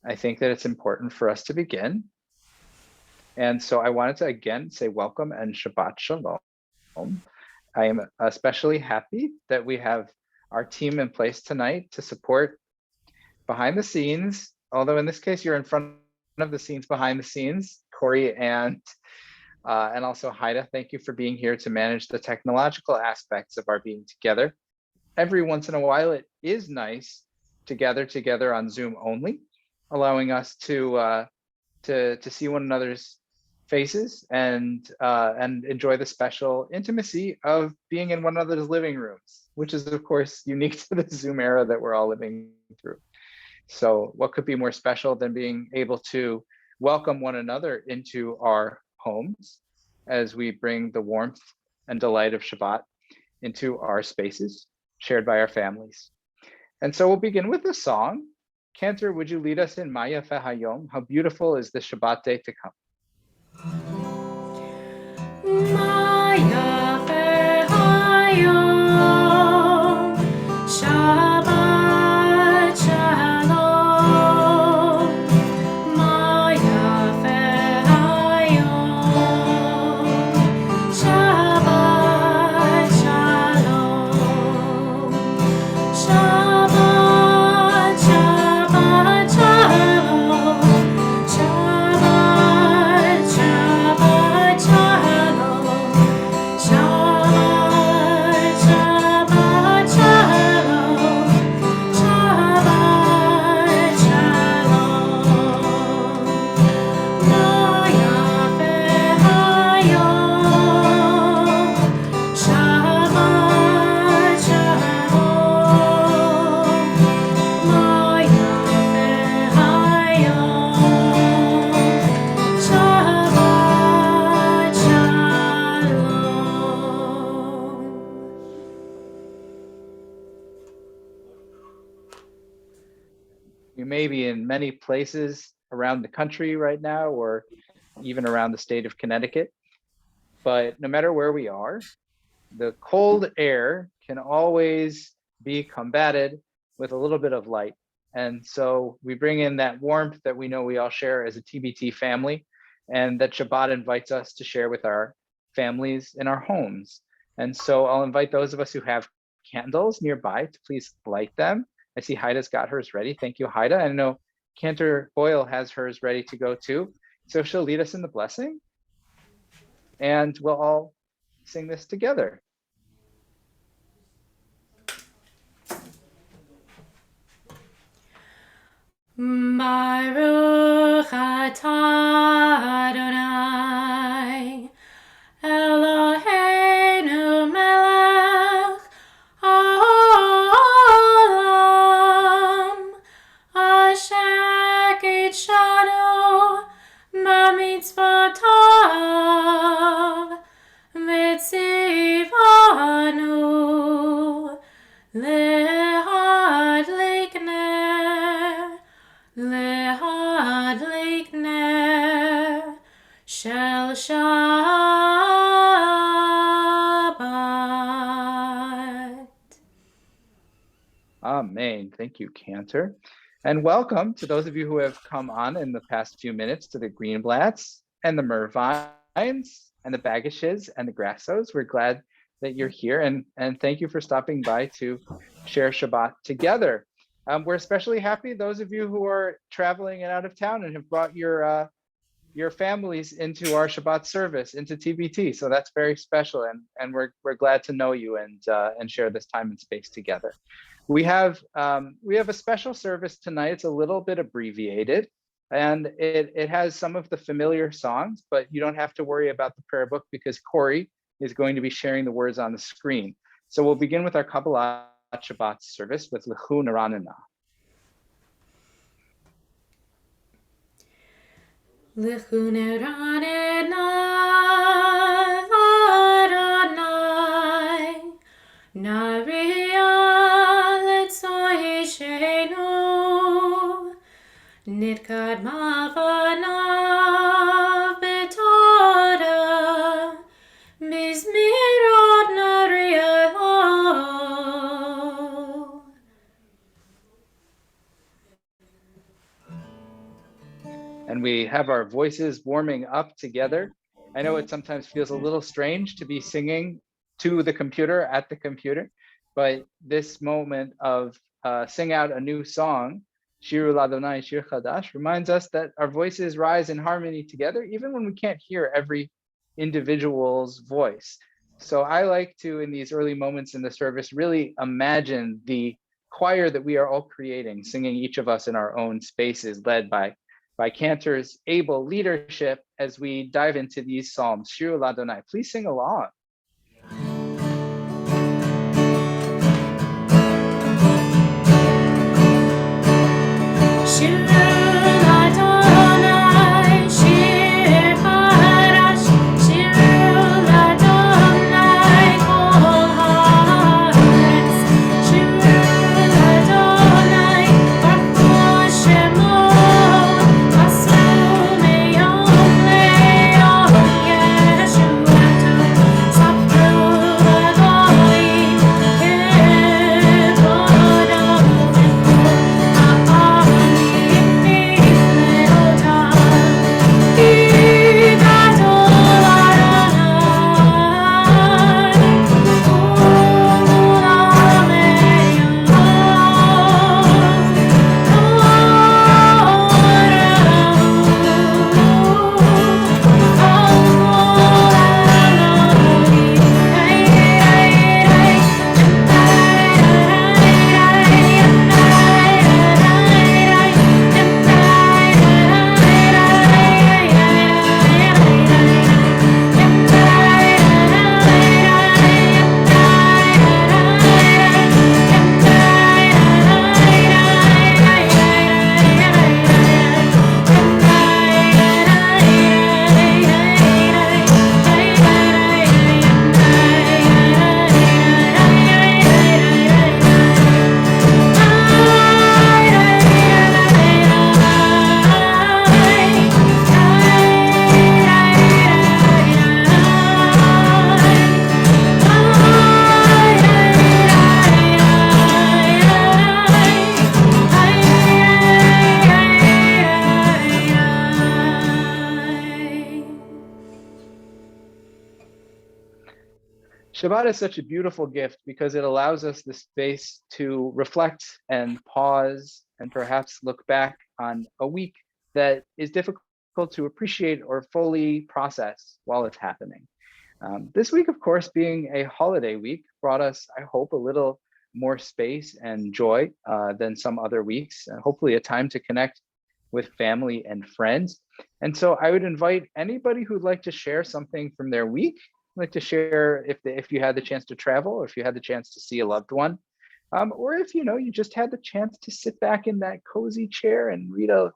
I think that it's important for us to begin. And so I wanted to again say welcome and Shabbat Shalom. I am especially happy that we have our team in place tonight to support behind the scenes, although in this case you're in front of the scenes, behind the scenes, Corey and also Haida. Thank you for being here to manage the technological aspects of our being together. Every once in a while, it is nice to gather together on Zoom only, allowing us to see one another's faces and enjoy the special intimacy of being in one another's living rooms, which is of course unique to the Zoom era that we're all living through. So what could be more special than being able to welcome one another into our homes as we bring the warmth and delight of Shabbat into our spaces shared by our families. And so we'll begin with a song. Cantor, would you lead us in Maya Fehayom? How beautiful is the Shabbat day to come? Maya Fehayom, Shabbat Shalom. Maya Fehayom, Shabbat Shalom. Shabbat, Shabbat Shalom. Shabbat, Shabbat Shalom. Shabbat, Shabbat Shalom. Shabbat Shalom. Maya Fehayom, Shabbat Shalom. Maya Fehayom, Shabbat Shalom. You may be in many places around the country right now, or even around the state of Connecticut. But no matter where we are, the cold air can always be combated with a little bit of light. And so we bring in that warmth that we know we all share as a TBT family, and that Shabbat invites us to share with our families in our homes. And so I'll invite those of us who have candles nearby to please light them. I see Haida's got hers ready. Thank you, Haida. I know Cantor Boyle has hers ready to go too. So she'll lead us in the blessing, and we'll all sing this together. Baruch atah Adonai, Eloheinu melech haolam, asher kitshanu b'mitzvotav, v'tzivanu lehadlik ner shel Shabbat. Amen. Thank you, Cantor. And welcome to those of you who have come on in the past few minutes to the Greenblatts and the Mervines and the Bagishes and the Grassos. We're glad that you're here, and thank you for stopping by to share Shabbat together. We're especially happy those of you who are traveling and out of town and have brought your families into our Shabbat service, into TBT. So that's very special, and we're glad to know you and share this time and space together. We have a special service tonight. It's a little bit abbreviated, and it has some of the familiar songs, but you don't have to worry about the prayer book because Corey is going to be sharing the words on the screen. So we'll begin with our Kabbalah Shabbat service with Lechu Naranana. Lechu neranena Adonai, Nariya letzoishenu, Nitkad mavanav b'Torah, Mizmirot nariya lo. and we have our voices warming up together. I know it sometimes feels a little strange to be singing to the computer at the computer, but this moment of sing out a new song, Shiru Ladonai Shir Chadash, reminds us that our voices rise in harmony together, even when we can't hear every individual's voice. So I like to, in these early moments in the service, really imagine the choir that we are all creating, singing each of us in our own spaces, led by Cantor's able leadership as we dive into these psalms. Shiru Ladonai, please sing along. Shabbat is such a beautiful gift because it allows us the space to reflect and pause and perhaps look back on a week that is difficult to appreciate or fully process while it's happening. This week, of course, being a holiday week, brought us, I hope, a little more space and joy than some other weeks, hopefully a time to connect with family and friends. And so I would invite anybody who'd like to share something from their week, like to share if you had the chance to travel, or if you had the chance to see a loved one, or if you just had the chance to sit back in that cozy chair and read a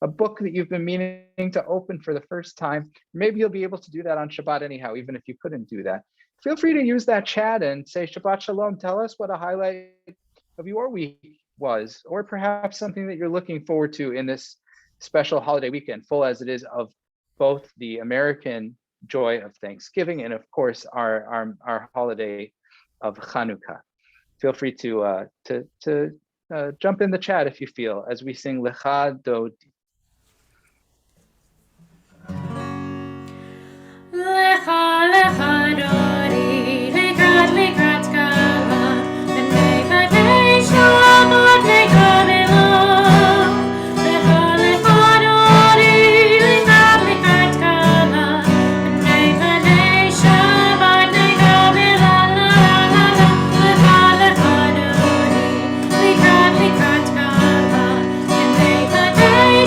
book that you've been meaning to open for the first time. Maybe you'll be able to do that on Shabbat anyhow, even if you couldn't do that. Feel free to use that chat and say Shabbat Shalom. Tell us what a highlight of your week was, or perhaps something that you're looking forward to in this special holiday weekend, full as it is of both the American joy of Thanksgiving and, of course, our holiday of Chanukah. Feel free to jump in the chat if you feel, as we sing Lecha Dodi. Lecha, lecha, dori, lekrat, lekrat, kala, b'nei b'nei Shabbat, lekrat, lekrat, lecha, lecha, dori, lekrat, lekrat, kala, b'nei b'nei Shabbat, lekrat, lekrat, lecha, lecha, dori, lekrat, lekrat, kala, b'nei b'nei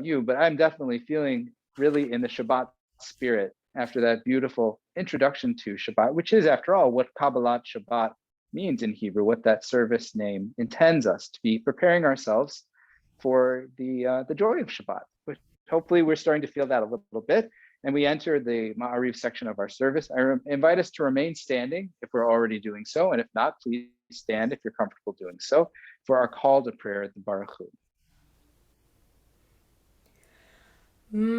about you, but I'm definitely feeling really in the Shabbat spirit after that beautiful introduction to Shabbat, which is, after all, what Kabbalat Shabbat means in Hebrew, what that service name intends us to be preparing ourselves for the joy of Shabbat. But hopefully we're starting to feel that a little bit. And we enter the Ma'ariv section of our service. I invite us to remain standing if we're already doing so. And if not, please stand if you're comfortable doing so for our call to prayer at the Baruch Hu.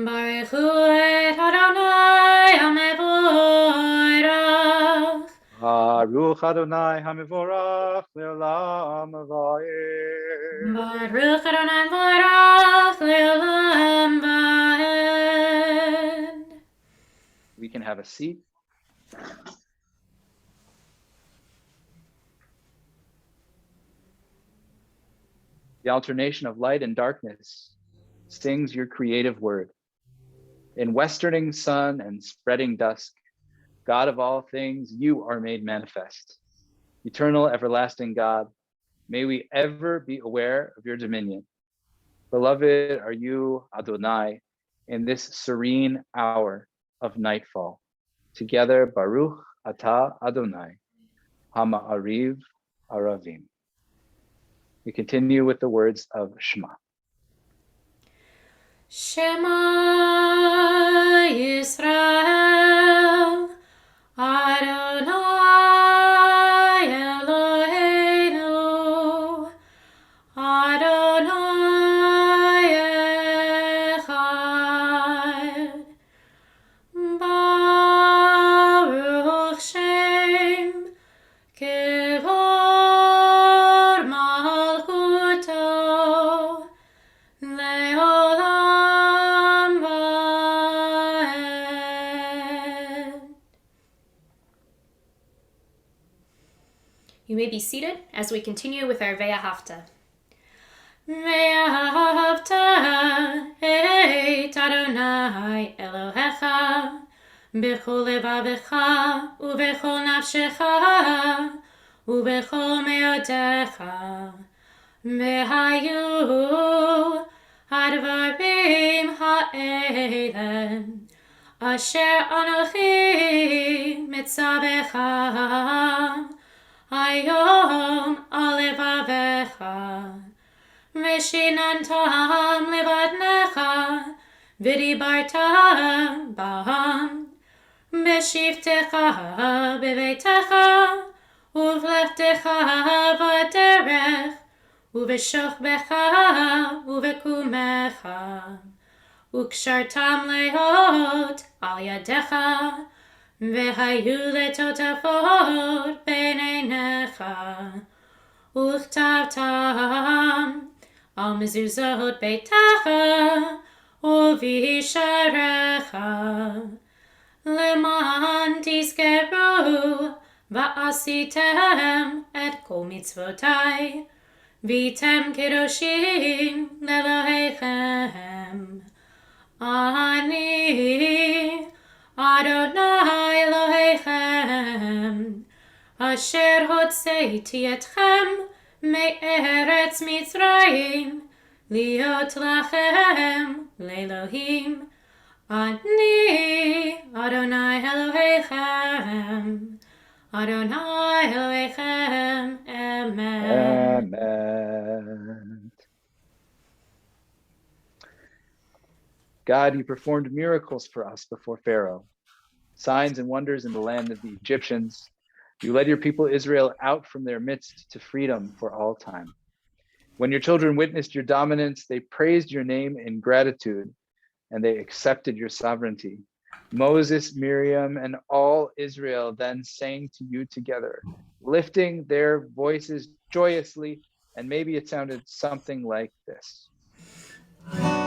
Baruch Hu et Adonai HaMevorach. Baruch Adonai HaMevorach le'olam va'ed. Baruch Adonai HaMevorach le'olam va'ed. We can have a seat. The alternation of light and darkness sings your creative word. In westerning sun and spreading dusk, God of all things, you are made manifest. Eternal, everlasting God, may we ever be aware of your dominion. Beloved are you, Adonai, in this serene hour of nightfall. Together, Baruch Atah Adonai, Hama'ariv Aravim. We continue with the words of Shema. Shema Yisrael, Adonai Eloheinu, Adonai Echad. Baruch Shem Kevod Malchuto Leolam Va'ed. You may be seated as we continue with our Ve'ahavta. Ve'ahavta et Adonai Elohecha b'chol levavecha u'b'chol nafshecha u'b'chol me'odecha ve'hayu hadvarim ha'ele asher anochi mitzavecha hayom al levavecha Veshinantam levadnecha, vidibartam baham, beshivtecha bevetecha, uvlechtecha vaderech, uveshochbecha uvekumecha, ukshartam lehot al yadecha, vehayu letotafot beineinecha, uchtavtam al mezuzot beitecha uvisharecha leman tizkeru va'asitem et kol mitzvotai vitem kedoshim lelohechem ani Adonai Elohechem asher hotzeiti etchem me'eretz Mitzrayim liot lachem le'elohim ani Adonai Elohechem Adonai Elohechem Amen. Amen. God, you performed miracles for us before Pharaoh, signs and wonders in the land of the Egyptians. You led your people Israel out from their midst to freedom for all time. When your children witnessed your dominance, they praised your name in gratitude, and they accepted your sovereignty. Moses, Miriam, and all Israel then sang to you together, lifting their voices joyously, and maybe it sounded something like this. Come on,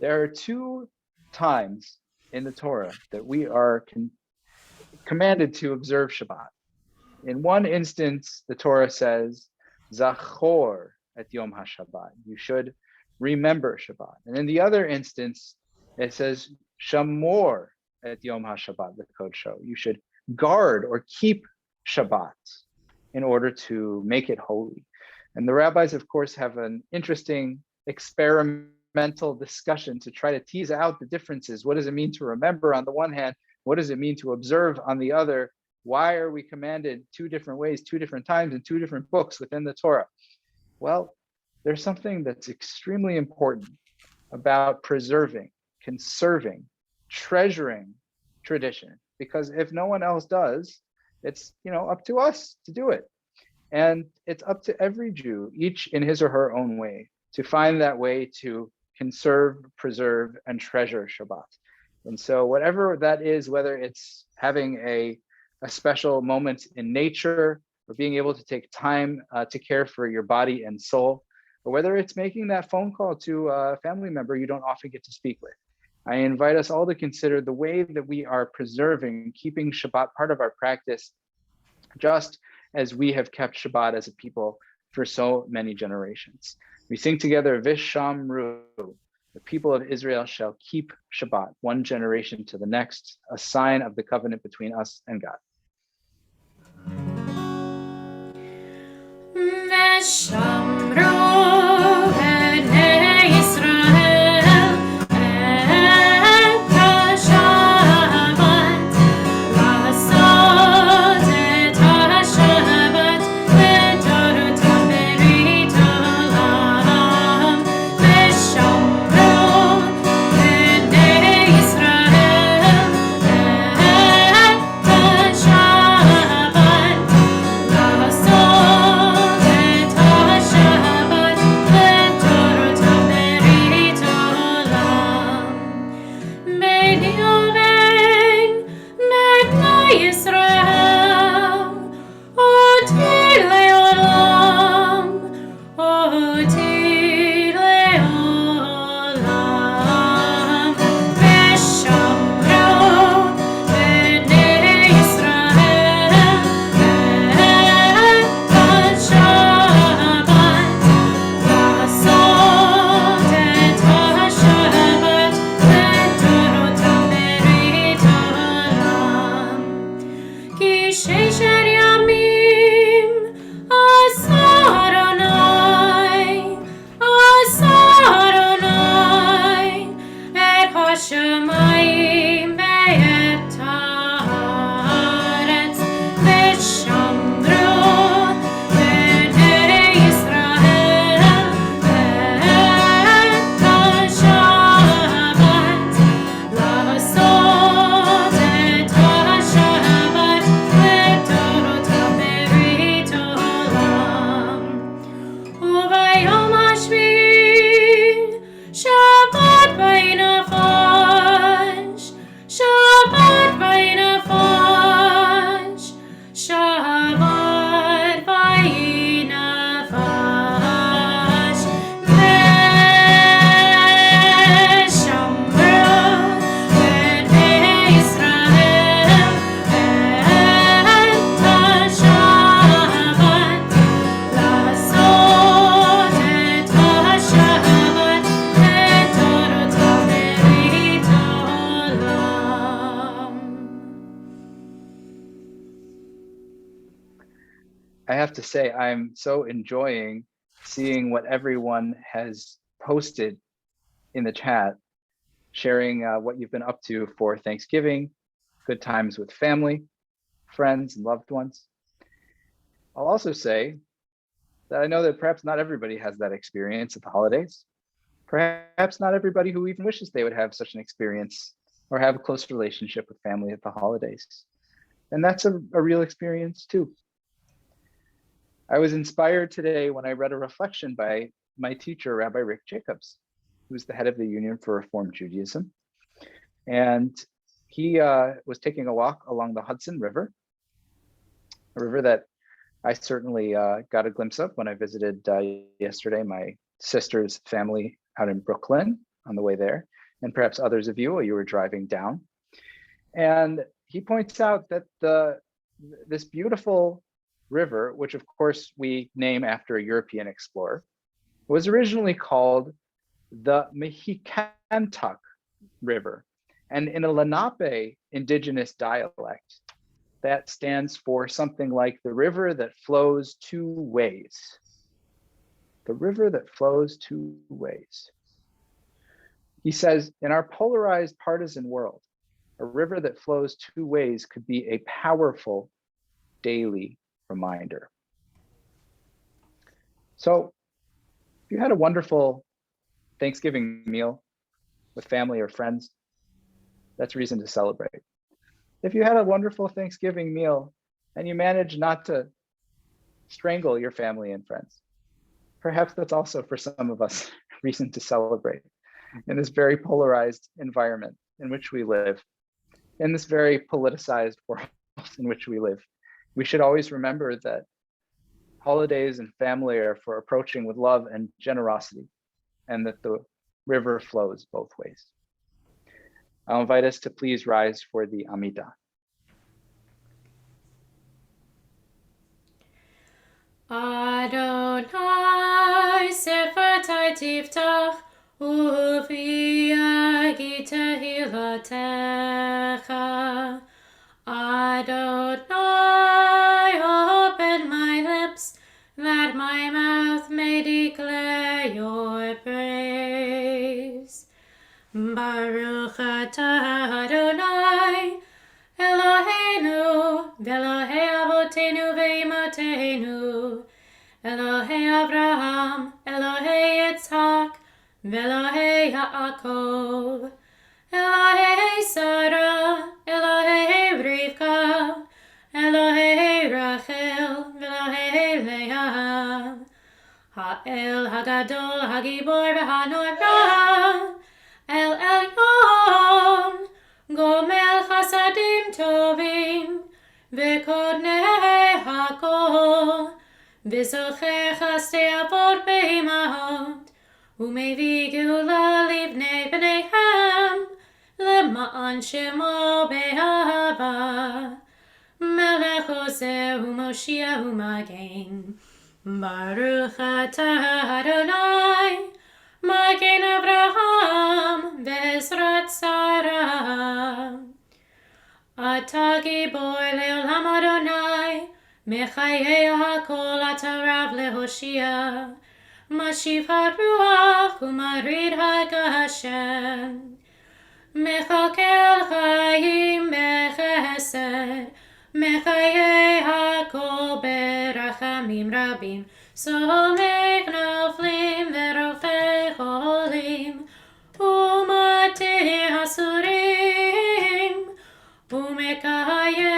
There are two times in the Torah that we are commanded to observe Shabbat. In one instance, the Torah says, Zachor et Yom HaShabbat. You should remember Shabbat. And in the other instance, it says, Shamor et Yom HaShabbat, the code show. You should guard or keep Shabbat in order to make it holy. And the rabbis, of course, have an interesting experimental discussion to try to tease out the differences. What does it mean to remember on the one hand? What does it mean to observe on the other? Why are we commanded two different ways, two different times, in two different books within the Torah? Well, there's something that's extremely important about preserving, conserving, treasuring tradition, because if no one else does, it's up to us to do it. And it's up to every Jew, each in his or her own way, to find that way to conserve, preserve, and treasure Shabbat. And so whatever that is, whether it's having a special moment in nature, or being able to take time to care for your body and soul, or whether it's making that phone call to a family member you don't often get to speak with, I invite us all to consider the way that we are preserving, keeping Shabbat part of our practice, just as we have kept Shabbat as a people for so many generations. We sing together, Vishamru, the people of Israel shall keep Shabbat, one generation to the next, a sign of the covenant between us and God. I have to say, I'm so enjoying seeing what everyone has posted in the chat, sharing what you've been up to for Thanksgiving, good times with family, friends, and loved ones. I'll also say that I know that perhaps not everybody has that experience at the holidays. Perhaps not everybody who even wishes they would have such an experience or have a close relationship with family at the holidays. And that's a real experience too. I was inspired today when I read a reflection by my teacher, Rabbi Rick Jacobs, who's the head of the Union for Reform Judaism. And he was taking a walk along the Hudson River, a river that I certainly got a glimpse of when I visited yesterday my sister's family out in Brooklyn on the way there. and perhaps others of you while you were driving down. And he points out that this beautiful river, which of course we name after a European explorer, was originally called the Mexicantuck River. And in a Lenape indigenous dialect, that stands for something like the river that flows two ways. The river that flows two ways. He says, in our polarized partisan world, a river that flows two ways could be a powerful daily reminder. So if you had a wonderful Thanksgiving meal with family or friends, that's reason to celebrate. If you had a wonderful Thanksgiving meal and you managed not to strangle your family and friends, perhaps that's also for some of us reason to celebrate in this very polarized environment in which we live, in this very politicized world in which we live. We should always remember that holidays and family are for approaching with love and generosity, and that the river flows both ways. I'll invite us to please rise for the Amidah. Adonai sefatai tiftach uvi agita hilatecha. Adonai, open my lips, that my mouth may declare your praise. Baruch atah Adonai, Eloheinu, v'Elohei avotenu ve'imotenu, Elohei Avraham, Elohei Yitzhak, v'Elohei Yaakov, Elohei Sarah, Elohei Rivka, Elohei Rachel, v'Elohei Leah, Ha'el Hagadol, Hagibor, v'Hanora, El Elyon, Gomel Chasadim Tovim, V'Kodnei Hakol, V'Zocher Chastei Avot Be'imahot, U'Mevi Geula Livnei B'neihem, Lema'an Shemo Be'ahava, Melech Oseh U'Moshiach U'Magen, Baruch atah Adonai, Magen Avraham, Ve'ezrat Sarah. Atah Gibor le'olam Adonai, Mechayei hakol atah Rav leHoshia, Mashiv haruach u'marid hagashem, Mechakel chayim bechesed, Mechayei hakol berachamim rabim, Somech noflim ve'rofei cholim, U'mateh hasurim, U'mekayem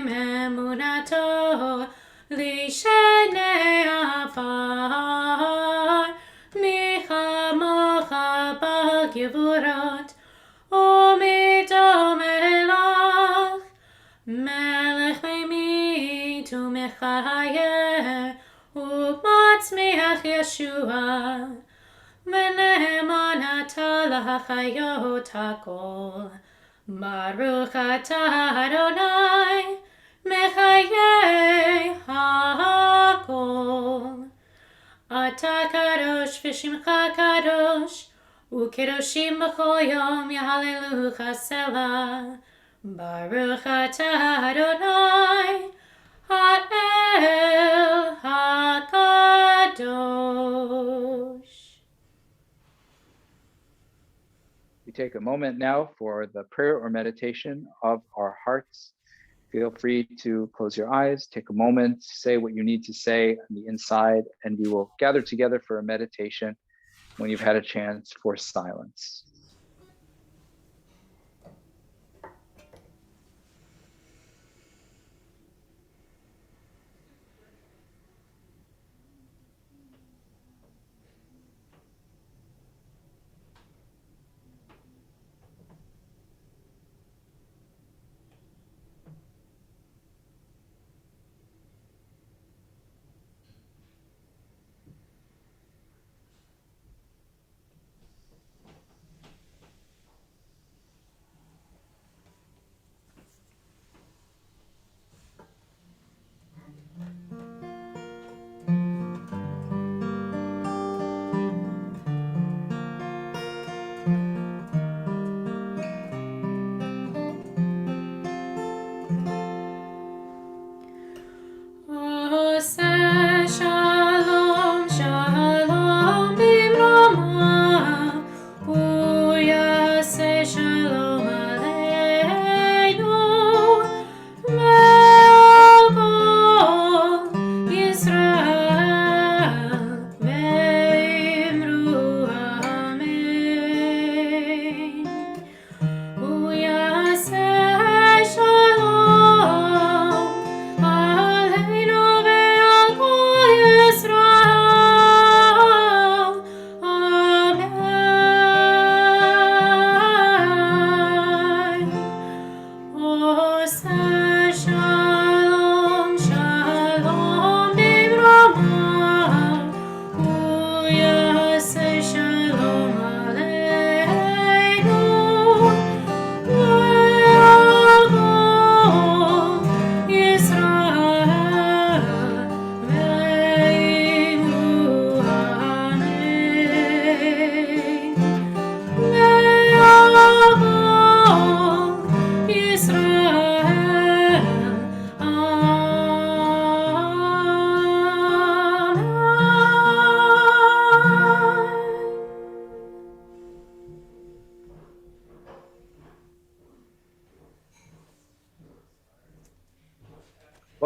emunato lishenei afar, Michamocha b'gevurot, U'midom elach, Melech me'imit u'mechayeh, U'matzmiach Yeshua, V'ne'eman atah l'hachayot hakol. Baruch atah Adonai, Mechayei hakol. Atah kadosh v'shimcha kadosh, U'kedoshim b'chol yom yahalelucha selah. Baruch atah Adonai, Ha'el HaKadosh. We take a moment now for the prayer or meditation of our hearts. Feel free to close your eyes, take a moment, say what you need to say on the inside, and we will gather together for a meditation when you've had a chance for silence.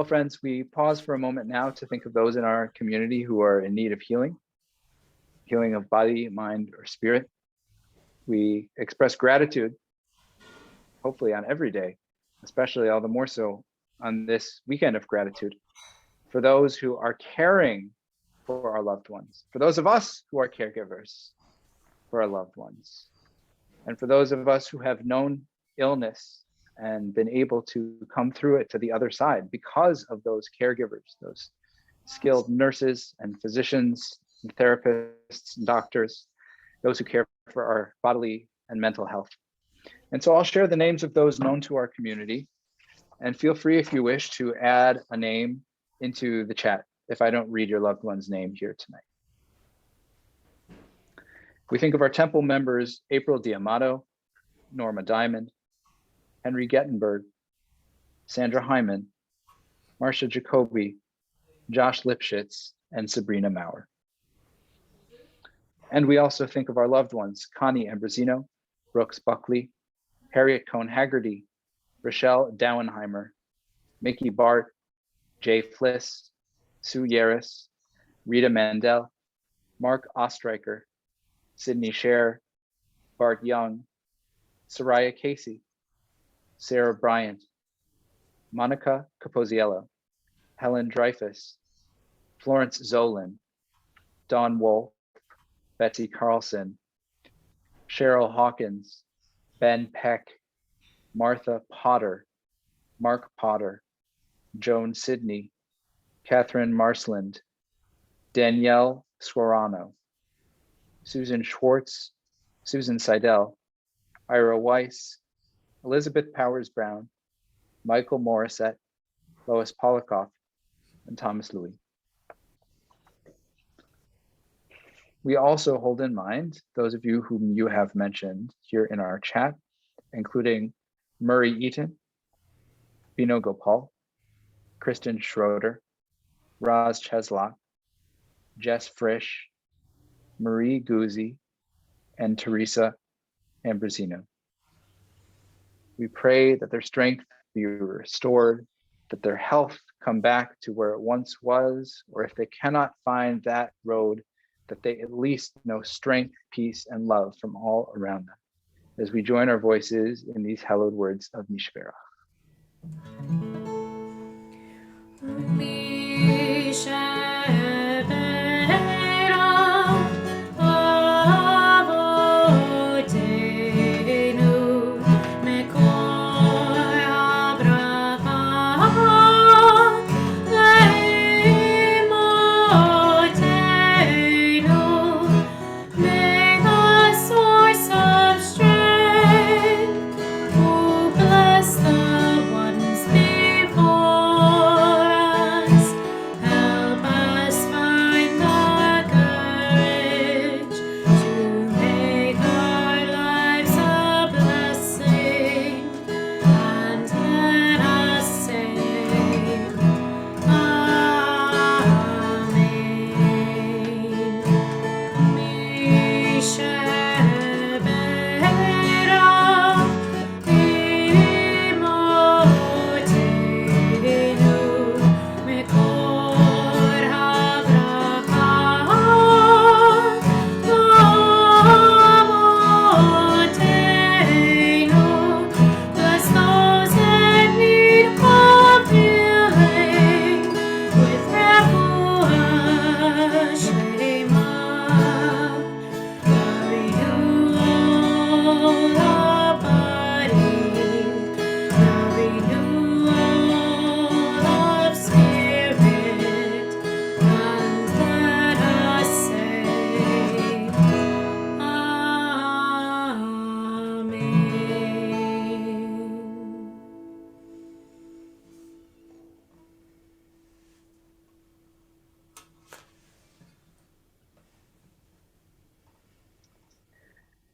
friends, we pause for a moment now to think of those in our community who are in need of healing of body, mind, or spirit. We express gratitude, hopefully on every day, especially all the more so on this weekend of gratitude, for those who are caring for our loved ones, for those of us who are caregivers for our loved ones, and for those of us who have known illness and been able to come through it to the other side because of those caregivers, those skilled nurses and physicians and therapists and doctors, those who care for our bodily and mental health. And so I'll share the names of those known to our community, and feel free if you wish to add a name into the chat if I don't read your loved one's name here tonight. We think of our temple members, April D'Amato, Norma Diamond, Henry Gettenberg, Sandra Hyman, Marcia Jacoby, Josh Lipschitz, and Sabrina Maurer. And we also think of our loved ones, Connie Ambrosino, Brooks Buckley, Harriet Cohn Haggerty, Rochelle Dauenheimer, Mickey Bart, Jay Fliss, Sue Yaris, Rita Mandel, Mark Ostreicher, Sydney Scher, Bart Young, Soraya Casey, Sarah Bryant, Monica Capoziello, Helen Dreyfus, Florence Zolan, Dawn Wolf, Betsy Carlson, Cheryl Hawkins, Ben Peck, Martha Potter, Mark Potter, Joan Sidney, Catherine Marsland, Danielle Scorano, Susan Schwartz, Susan Seidel, Ira Weiss, Elizabeth Powers Brown, Michael Morissette, Lois Polikoff, and Thomas Louis. We also hold in mind those of you whom you have mentioned here in our chat, including Murray Eaton, Bino Gopal, Kristen Schroeder, Roz Cheslak, Jess Frisch, Marie Guzzi, and Teresa Ambrosino. We pray that their strength be restored, that their health come back to where it once was, or if they cannot find that road, that they at least know strength, peace, and love from all around them, as we join our voices in these hallowed words of Mishperach.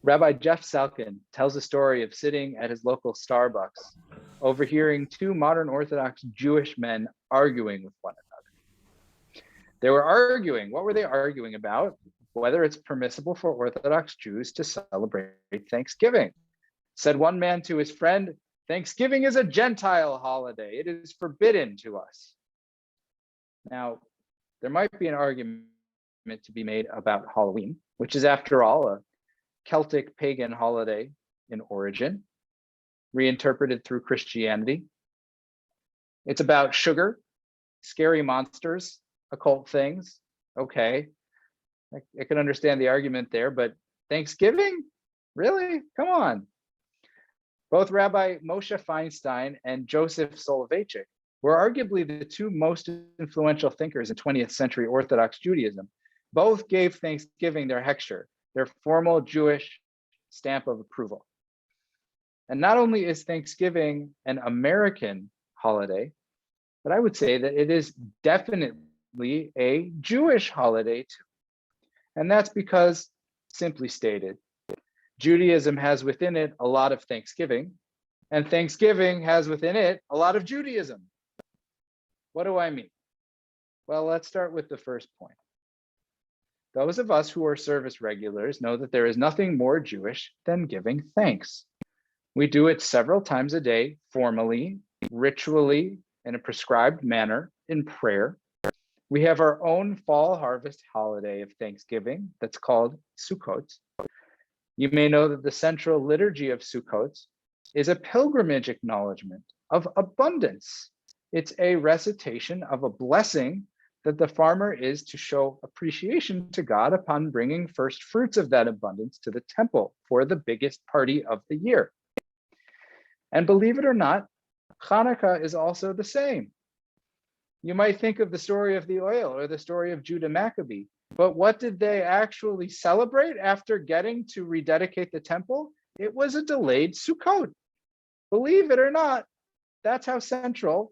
Rabbi Jeff Salkin tells a story of sitting at his local Starbucks, overhearing two modern Orthodox Jewish men arguing with one another. They were arguing. What were they arguing about? Whether it's permissible for Orthodox Jews to celebrate Thanksgiving. Said one man to his friend, "Thanksgiving is a Gentile holiday. It is forbidden to us." Now, there might be an argument to be made about Halloween, which is, after all, a Celtic pagan holiday in origin, reinterpreted through Christianity. It's about sugar, scary monsters, occult things. Okay, I can understand the argument there, but Thanksgiving? Really? Come on. Both Rabbi Moshe Feinstein and Joseph Soloveitchik were arguably the two most influential thinkers in 20th century Orthodox Judaism. Both gave Thanksgiving their hechsher, their formal Jewish stamp of approval. And not only is Thanksgiving an American holiday, but I would say that it is definitely a Jewish holiday too. And that's because, simply stated, Judaism has within it a lot of Thanksgiving, and Thanksgiving has within it a lot of Judaism. What do I mean? Well, let's start with the first point. Those of us who are service regulars know that there is nothing more Jewish than giving thanks. We do it several times a day, formally, ritually, in a prescribed manner, in prayer. We have our own fall harvest holiday of Thanksgiving that's called Sukkot. You may know that the central liturgy of Sukkot is a pilgrimage acknowledgement of abundance. It's a recitation of a blessing that the farmer is to show appreciation to God upon bringing first fruits of that abundance to the temple for the biggest party of the year. And believe it or not, Hanukkah is also the same. You might think of the story of the oil or the story of Judah Maccabee, but what did they actually celebrate after getting to rededicate the temple? It was a delayed Sukkot. Believe it or not, that's how central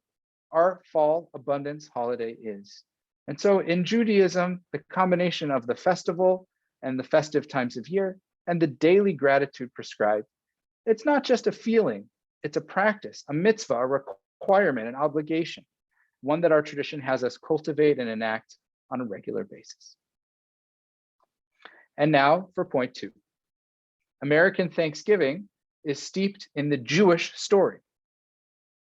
our fall abundance holiday is. And so in Judaism, the combination of the festival and the festive times of year and the daily gratitude prescribed, it's not just a feeling, it's a practice, a mitzvah, a requirement, an obligation, one that our tradition has us cultivate and enact on a regular basis. And now for point two. American Thanksgiving is steeped in the Jewish story.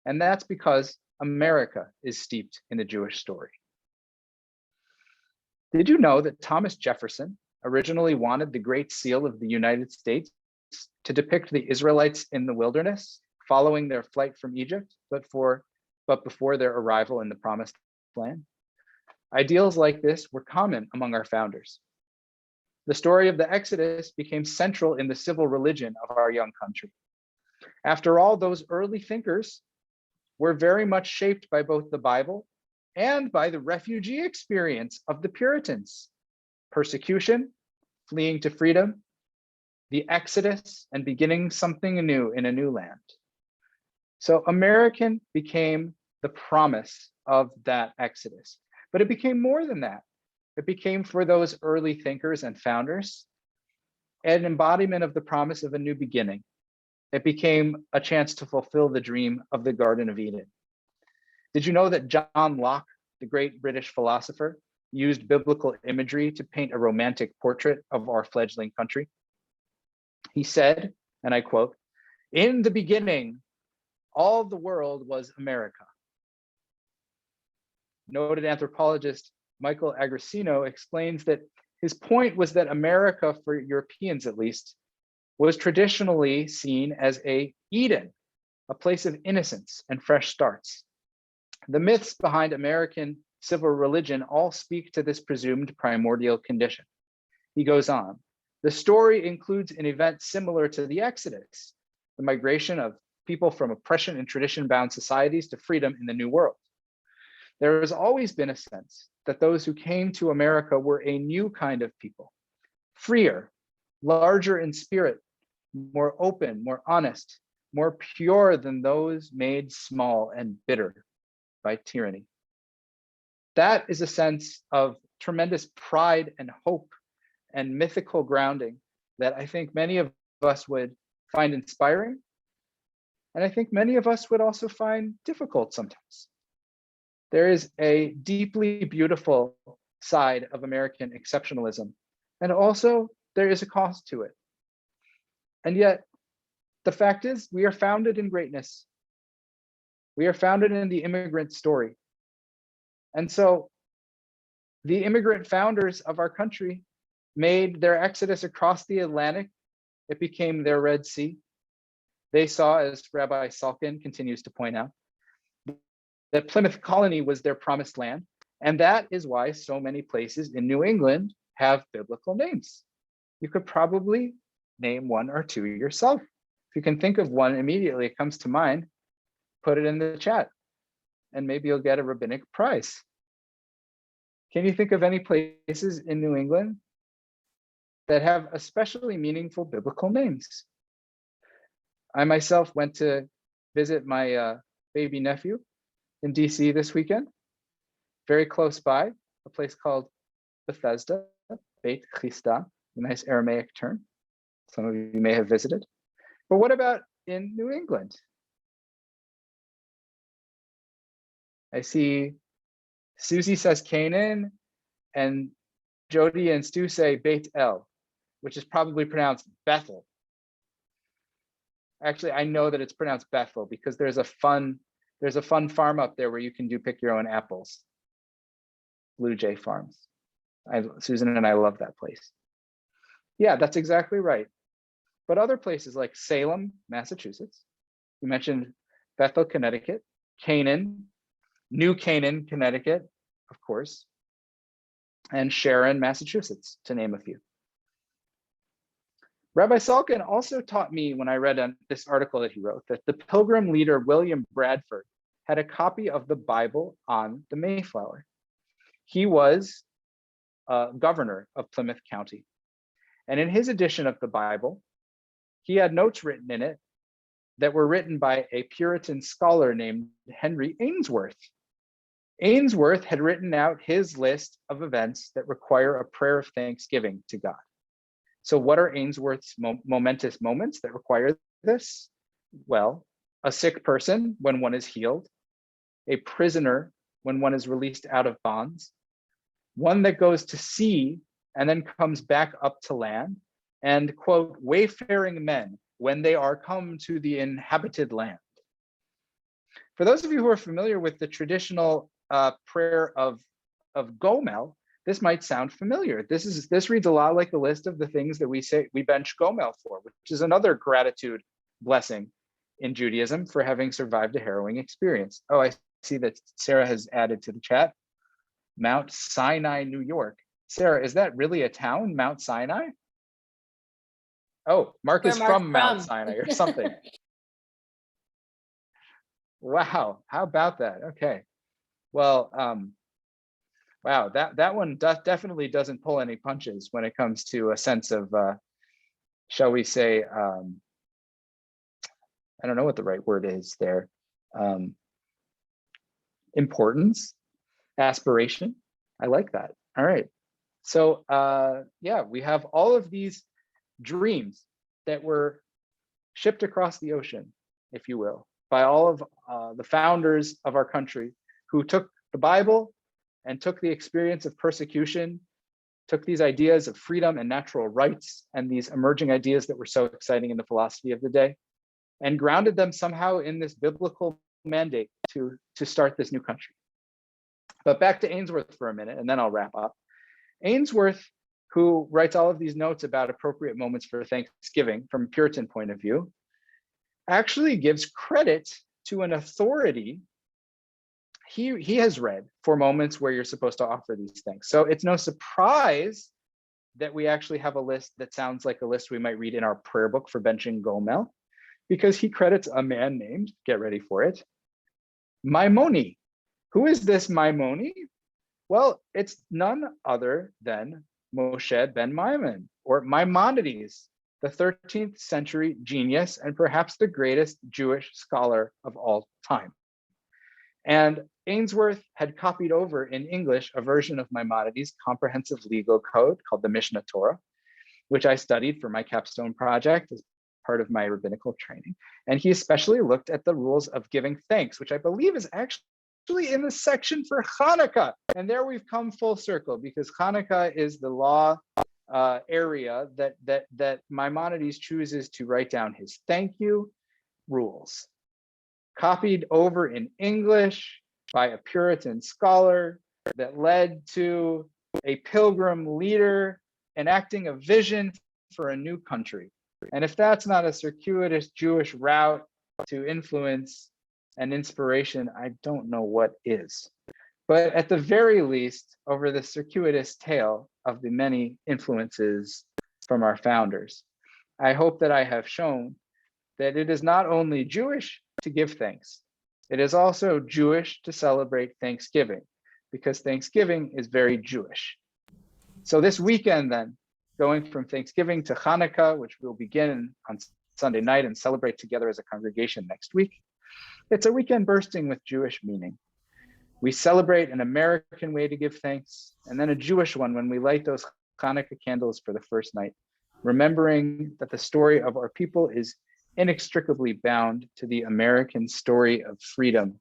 And that's because America is steeped in the Jewish story. Did you know that Thomas Jefferson originally wanted the Great Seal of the United States to depict the Israelites in the wilderness following their flight from Egypt, but before their arrival in the Promised Land? Ideals like this were common among our founders. The story of the Exodus became central in the civil religion of our young country. After all, those early thinkers were very much shaped by both the Bible and by the refugee experience of the Puritans: persecution, fleeing to freedom, the Exodus, and beginning something new in a new land. So American became the promise of that Exodus, but it became more than that. It became, for those early thinkers and founders, an embodiment of the promise of a new beginning. It became a chance to fulfill the dream of the Garden of Eden. Did you know that John Locke, the great British philosopher, used biblical imagery to paint a romantic portrait of our fledgling country? He said, and I quote, "In the beginning, all the world was America." Noted anthropologist Michael Agricino explains that his point was that America, for Europeans at least, was traditionally seen as a Eden, a place of innocence and fresh starts. The myths behind American civil religion all speak to this presumed primordial condition. He goes on, "The story includes an event similar to the Exodus, the migration of people from oppression and tradition-bound societies to freedom in the New World. There has always been a sense that those who came to America were a new kind of people, freer, larger in spirit, more open, more honest, more pure than those made small and bitter by tyranny." That is a sense of tremendous pride and hope and mythical grounding that I think many of us would find inspiring. And I think many of us would also find difficult sometimes. There is a deeply beautiful side of American exceptionalism, and also there is a cost to it. And yet, the fact is, we are founded in greatness. We are founded in the immigrant story. And so the immigrant founders of our country made their exodus across the Atlantic. It became their Red Sea. They saw, as Rabbi Salkin continues to point out, that Plymouth Colony was their promised land. And that is why so many places in New England have biblical names. You could probably name one or two yourself. If you can think of one immediately, it comes to mind, put it in the chat, and maybe you'll get a rabbinic prize. Can you think of any places in New England that have especially meaningful biblical names? I myself went to visit my baby nephew in DC this weekend, very close by, a place called Bethesda, Beit Tikvah, a nice Aramaic term. Some of you may have visited. But what about in New England? I see Susie says Canaan, and Jody and Stu say Beit El, which is probably pronounced Bethel. Actually, I know that it's pronounced Bethel because there's a fun farm up there where you can do pick your own apples. Blue Jay Farms. Susan and I love that place. Yeah, that's exactly right. But other places like Salem, Massachusetts, you mentioned Bethel, Connecticut, Canaan, New Canaan, Connecticut, of course, and Sharon, Massachusetts, to name a few. Rabbi Salkin also taught me when I read this article that he wrote that the Pilgrim leader William Bradford had a copy of the Bible on the Mayflower. He was governor of Plymouth County. And in his edition of the Bible, he had notes written in it that were written by a Puritan scholar named Henry Ainsworth. Ainsworth had written out his list of events that require a prayer of thanksgiving to God. So what are Ainsworth's momentous moments that require this? Well, a sick person when one is healed, a prisoner when one is released out of bonds, one that goes to sea and then comes back up to land, and quote, wayfaring men when they are come to the inhabited land. For those of you who are familiar with the traditional prayer of Gomel, this might sound familiar. This reads a lot like the list of the things that we say we bench Gomel for, which is another gratitude blessing in Judaism for having survived a harrowing experience. Oh, I see that Sarah has added to the chat, Mount Sinai, New York. Sarah, is that really a town, Mount Sinai? Oh, Mark is from Mount Sinai or something. Wow, how about that? Okay. Well, wow, that one definitely doesn't pull any punches when it comes to a sense of, shall we say, I don't know what the right word is there. Importance, aspiration. I like that. All right. So yeah, we have all of these dreams that were shipped across the ocean, if you will, by all of the founders of our country who took the Bible and took the experience of persecution, took these ideas of freedom and natural rights and these emerging ideas that were so exciting in the philosophy of the day, and grounded them somehow in this biblical mandate to start this new country. But back to Ainsworth for a minute, and then I'll wrap up. Ainsworth, who writes all of these notes about appropriate moments for Thanksgiving from a Puritan point of view, actually gives credit to an authority he has read for moments where you're supposed to offer these things. So it's no surprise that we actually have a list that sounds like a list we might read in our prayer book for benching Gomel, because he credits a man named, get ready for it, Maimoni. Who is this Maimoni? Well, it's none other than Moshe ben Maimon, or Maimonides, the 13th century genius and perhaps the greatest Jewish scholar of all time. And Ainsworth had copied over in English a version of Maimonides' comprehensive legal code called the Mishnah Torah, which I studied for my capstone project as part of my rabbinical training. And he especially looked at the rules of giving thanks, which I believe is actually in the section for Hanukkah. And there we've come full circle, because Hanukkah is the law area that Maimonides chooses to write down his thank you rules, copied over in English by a Puritan scholar that led to a pilgrim leader enacting a vision for a new country. And if that's not a circuitous Jewish route to influence and inspiration, I don't know what is. But at the very least, over the circuitous tale of the many influences from our founders, I hope that I have shown that it is not only Jewish to give thanks, it is also Jewish to celebrate Thanksgiving, because Thanksgiving is very Jewish. So this weekend then, going from Thanksgiving to Hanukkah, which we'll begin on Sunday night and celebrate together as a congregation next week, it's a weekend bursting with Jewish meaning. We celebrate an American way to give thanks, and then a Jewish one when we light those Hanukkah candles for the first night, remembering that the story of our people is inextricably bound to the American story of freedom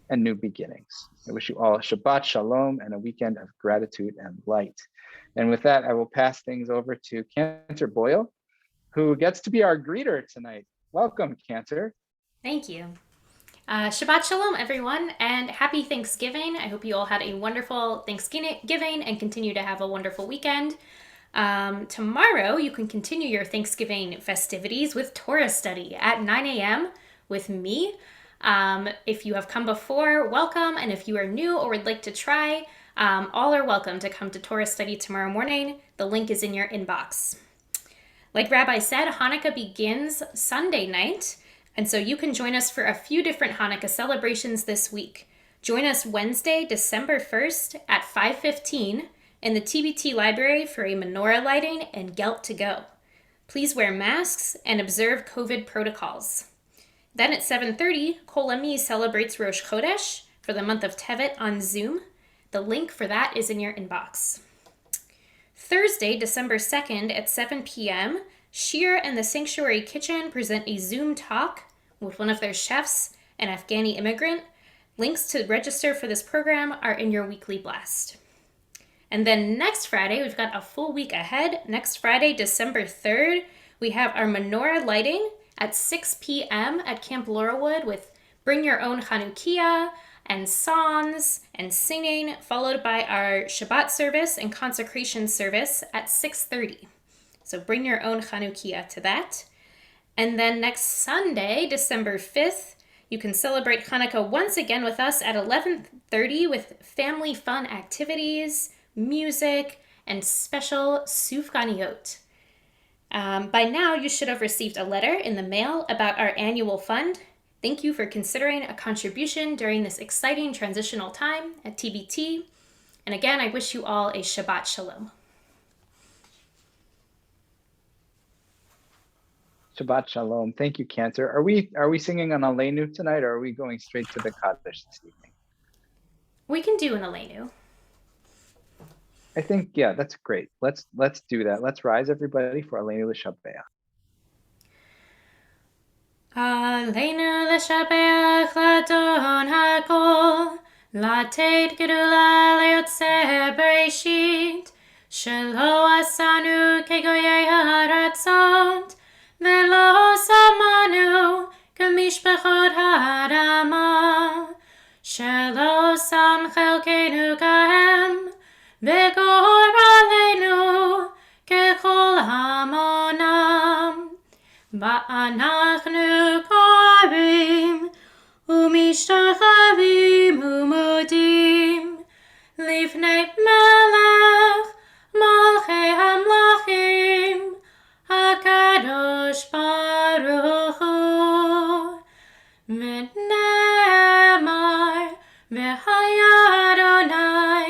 and new beginnings. I wish you all a Shabbat Shalom and a weekend of gratitude and light. And with that, I will pass things over to Cantor Boyle, who gets to be our greeter tonight. Welcome, Cantor. Thank you. Shabbat Shalom, everyone, and happy Thanksgiving. I hope you all had a wonderful Thanksgiving and continue to have a wonderful weekend. Tomorrow, you can continue your Thanksgiving festivities with Torah study at 9 a.m. with me. If you have come before, welcome. And if you are new or would like to try, all are welcome to come to Torah study tomorrow morning. The link is in your inbox. Like Rabbi said, Hanukkah begins Sunday night. And so you can join us for a few different Hanukkah celebrations this week. Join us Wednesday, December 1st at 5:15 in the TBT library for a menorah lighting and gelt to go. Please wear masks and observe COVID protocols. Then at 7:30, Kol Ami celebrates Rosh Chodesh for the month of Tevet on Zoom. The link for that is in your inbox. Thursday, December 2nd at 7 p.m., Shir and the Sanctuary Kitchen present a Zoom talk with one of their chefs, an Afghani immigrant. Links to register for this program are in your weekly blast. And then next Friday, we've got a full week ahead. Next Friday, December 3rd, we have our menorah lighting at 6 p.m. at Camp Laurelwood with Bring Your Own Chanukiah and songs and singing, followed by our Shabbat service and consecration service at 6:30. So bring your own Chanukiah to that. And then next Sunday, December 5th, you can celebrate Hanukkah once again with us at 11:30 with family fun activities, music, and special sufganiyot. By now, you should have received a letter in the mail about our annual fund. Thank you for considering a contribution during this exciting transitional time at TBT. And again, I wish you all a Shabbat Shalom. Shabbat Shalom. Thank you, Cantor. Are we singing an Aleinu tonight, or are we going straight to the Kaddish this evening? We can do an Aleinu. I think, yeah, that's great. Let's do that. Let's rise, everybody, for Aleinu L'Shabeach. Aleinu L'Shabeach Ladon HaKol, Latet Gedula Leotze Bereshit, Shelo Asanu Kegoyei HaRatzot, Velo Samanu Kamishpachot HaAdama, Shelo Sam Chelkenu Kahem, Vegor Aleinu Kechol Hamonam, Ba'anachnu Korim Umishtachavim Umodim Lifnei Melech Malchei Hamlachim HaKadosh Baruch Hu V'nemar V'haya Adonai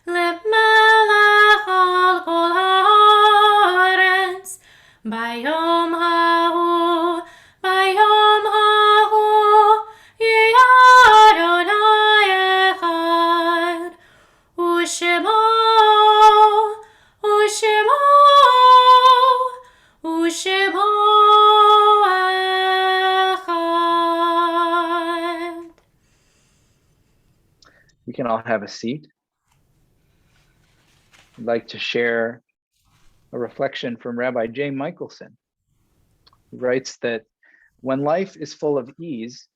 Lemelech al kol haaretz Bayom hahu Yeh Adonai echad U'shemo echad. We can all have a seat. I'd like to share a reflection from Rabbi Jay Michelson, who writes that when life is full of ease,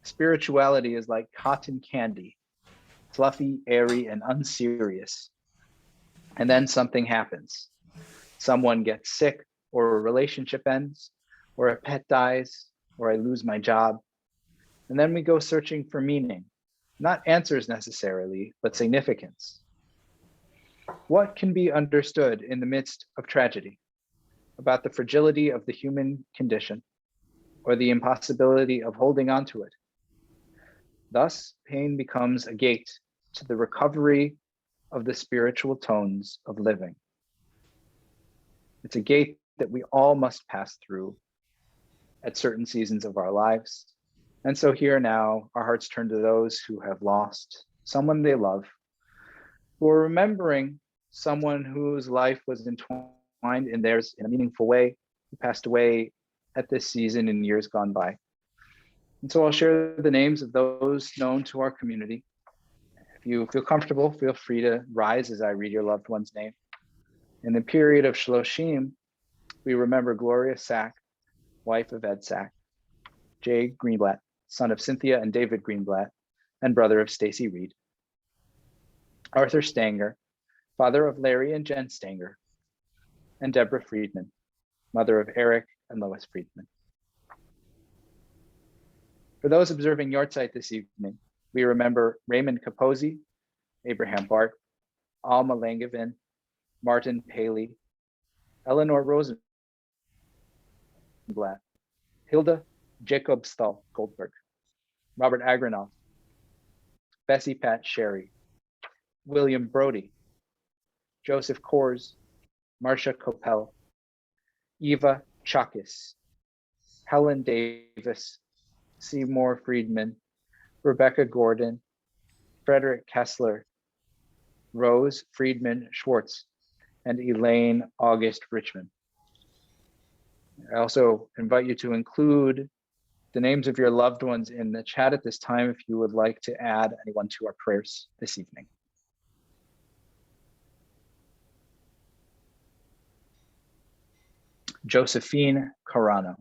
spirituality is like cotton candy, fluffy, airy, and unserious. And then something happens. Someone gets sick, or a relationship ends, or a pet dies, or I lose my job. And then we go searching for meaning, not answers necessarily, but significance. What can be understood in the midst of tragedy about the fragility of the human condition or the impossibility of holding on to it? Thus, pain becomes a gate to the recovery of the spiritual tones of living. It's a gate that we all must pass through at certain seasons of our lives. And so here now, our hearts turn to those who have lost someone they love, who are remembering someone whose life was entwined in theirs in a meaningful way, who passed away at this season in years gone by. And so I'll share the names of those known to our community. If you feel comfortable, feel free to rise as I read your loved one's name. In the period of Shloshim, we remember Gloria Sack, wife of Ed Sack, Jay Greenblatt, son of Cynthia and David Greenblatt, and brother of Stacy Reed, Arthur Stanger, father of Larry and Jen Stanger, and Deborah Friedman, mother of Eric and Lois Friedman. For those observing Yortzeit this evening, we remember Raymond Capozzi, Abraham Bart, Alma Langevin, Martin Paley, Eleanor Rosenblatt, Hilda Jacobstahl Goldberg, Robert Agranoff, Bessie Pat Sherry, William Brody, Joseph Kors, Marcia Coppell, Eva Chakis, Helen Davis, Seymour Friedman, Rebecca Gordon, Frederick Kessler, Rose Friedman Schwartz, and Elaine August Richmond. I also invite you to include the names of your loved ones in the chat at this time if you would like to add anyone to our prayers this evening. Josephine Carano.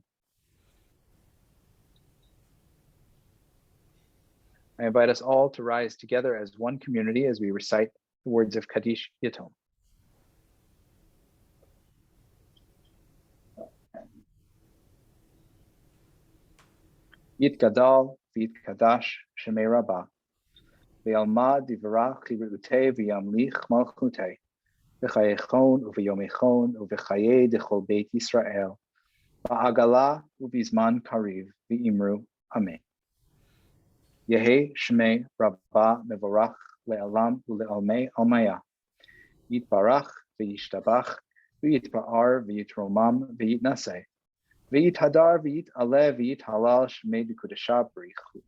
I invite us all to rise together as one community as we recite the words of Kaddish Yatom. Yitgadal v'yitkadash shemei rabbah v'yalma divrach chibutei v'yamlich malchutei v'chayechon uv'yomechon uv'chayei dechol beit Yisrael v'agala uv'izman kariv v'imru amen. Yehi shemei rabbah mevorach le'alam u'le'almei almaya yitbarach v'yishtabach v'yitpa'ar v'yitromam v'yitnaseh V'yit hadar v'yit aleh v'yit halal shmei d'kudesha b'richu.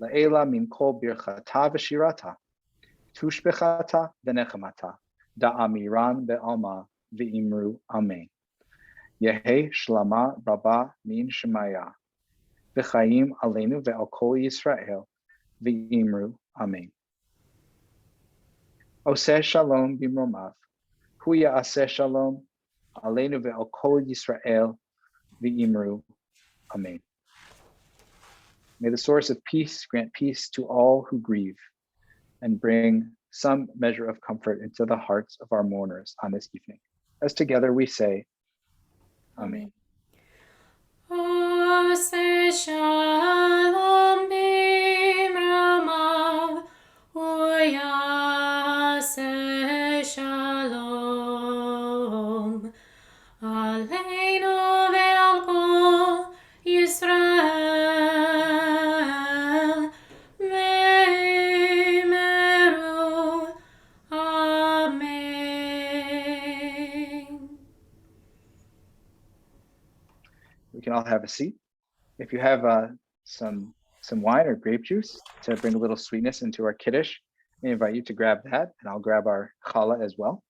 La'ela min kol birchata v'shirata. Tushbechata v'nechamata. Da'amiran be'alma v'imru amen. Yehi shlama rabba min shemaya. V'chayim aleinu ve'al kol Yisrael v'imru amen. Oseh shalom b'mromav. Hu ya'aseh shalom. Aleinu ve'al kol Yisrael v'imru amen. May the source of peace grant peace to all who grieve and bring some measure of comfort into the hearts of our mourners on this evening. As together we say, amen. Oseh shalom b'mromav, hu ya'aseh shalom. Aleinu ve'al kol Yisrael v'imru amen. We can all have a seat. If you have some wine or grape juice to bring a little sweetness into our kiddush, I invite you to grab that, and I'll grab our challah as well.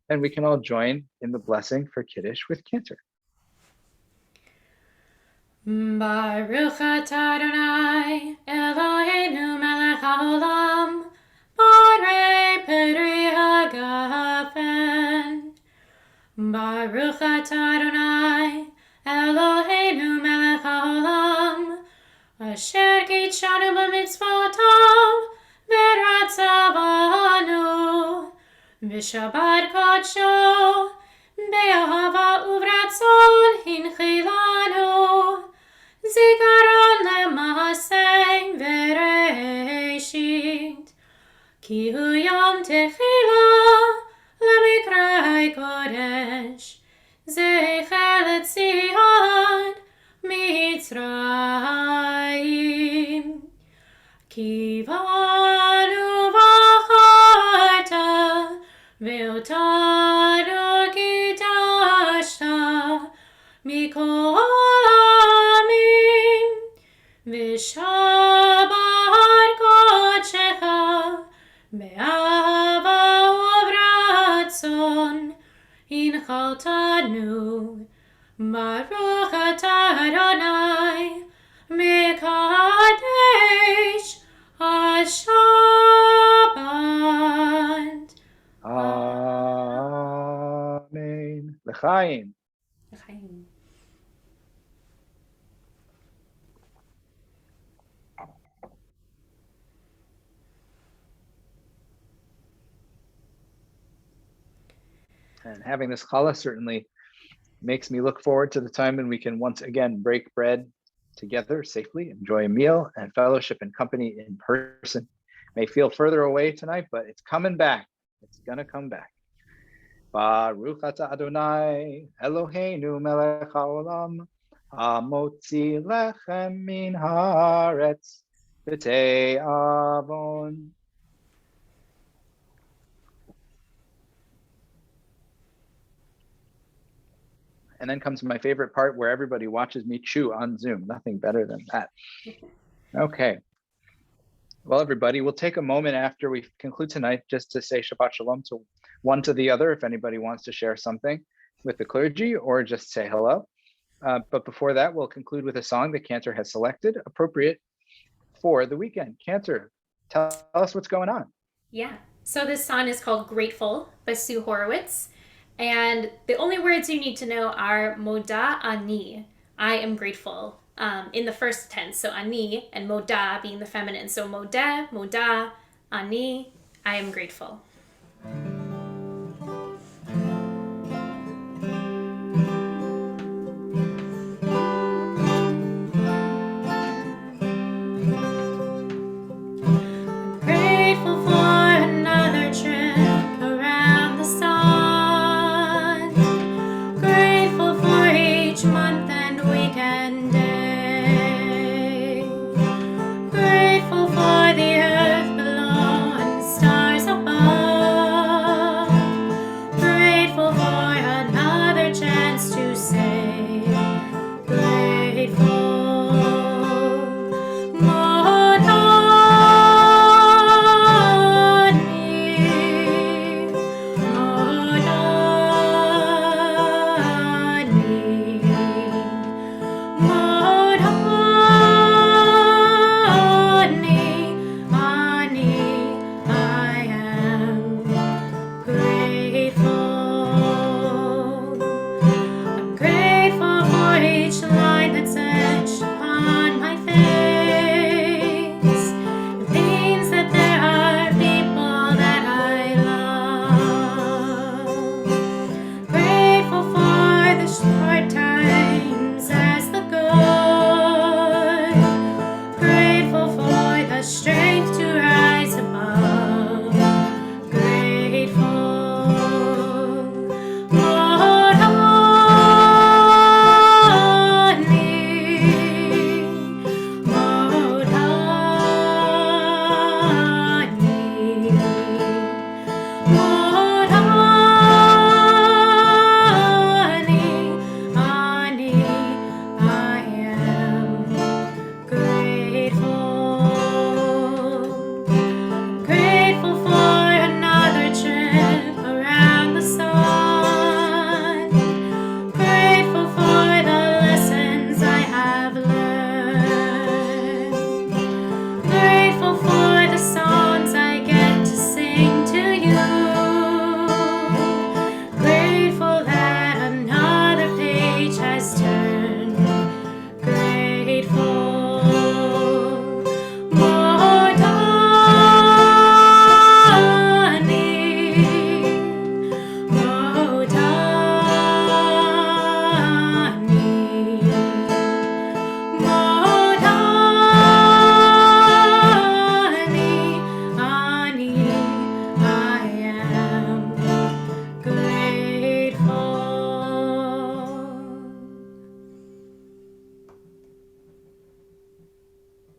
And we can all join in the blessing for Kiddush with Cantor. Baruch atah Adonai Eloheinu melech haolam borei peri hagafen Baruch atah Adonai, Eloheinu melech haolam, asher kitshanu b'mitzvotav, v'ratzavanu, v'shabbat kodsho, be'ahava uvratzon hinchilanu, zikaron le'maaseh v'reishit, ki hu yom techilah למקראי קודש, זכר לציון מצרים. כי בנו בחרת, ואותנו קידשת מכל העמים, ושבת קודשך באהבה וברצון הנחלתנו. ברוך אתה אדוני מקדש השבת. Amen. L'chaim. לחיים. And having this challah certainly makes me look forward to the time when we can once again break bread together safely, enjoy a meal and fellowship and company in person. May feel further away tonight, but it's coming back. It's gonna come back. Baruch atah Adonai Eloheinu melech haolam, hamotzi lechem min haaretz b'tei avon. And then comes my favorite part where everybody watches me chew on Zoom. Nothing better than that. Okay. Well, everybody, we'll take a moment after we conclude tonight just to say Shabbat Shalom to one to the other if anybody wants to share something with the clergy or just say hello. But before that, we'll conclude with a song that Cantor has selected, appropriate for the weekend. Cantor, tell us what's going on. Yeah. So this song is called Grateful by Sue Horowitz. And the only words you need to know are Moda Ani. I am grateful. In the first tense. So Ani and Moda being the feminine. So Moda, Moda, Ani. I am grateful. Grateful for another trip around the sun. Grateful for each month and weekend day. Grateful for the earth below and stars above. Grateful for another chance to say grateful. Modani, Modani,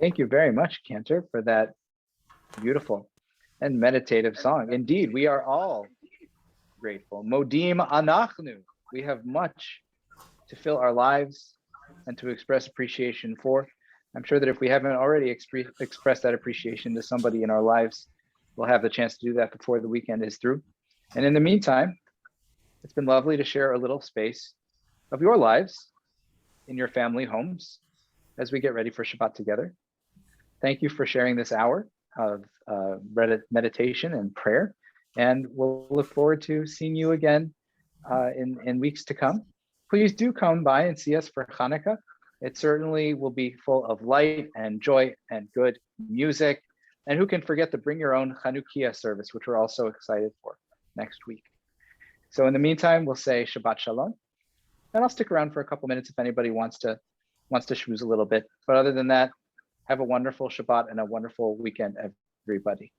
Thank you very much, Cantor, for that beautiful and meditative song. Indeed, we are all grateful. Modim anachnu. We have much to fill our lives and to express appreciation for. I'm sure that if we haven't already expressed that appreciation to somebody in our lives, we'll have the chance to do that before the weekend is through. And in the meantime, it's been lovely to share a little space of your lives in your family homes as we get ready for Shabbat together. Thank you for sharing this hour of meditation and prayer. And we'll look forward to seeing you again in weeks to come. Please do come by and see us for Hanukkah. It certainly will be full of light and joy and good music. And who can forget the Bring Your Own Chanukiah service, which we're also excited for next week. So in the meantime, we'll say Shabbat Shalom. And I'll stick around for a couple minutes if anybody wants to schmooze a little bit. But other than that, have a wonderful Shabbat and a wonderful weekend, everybody.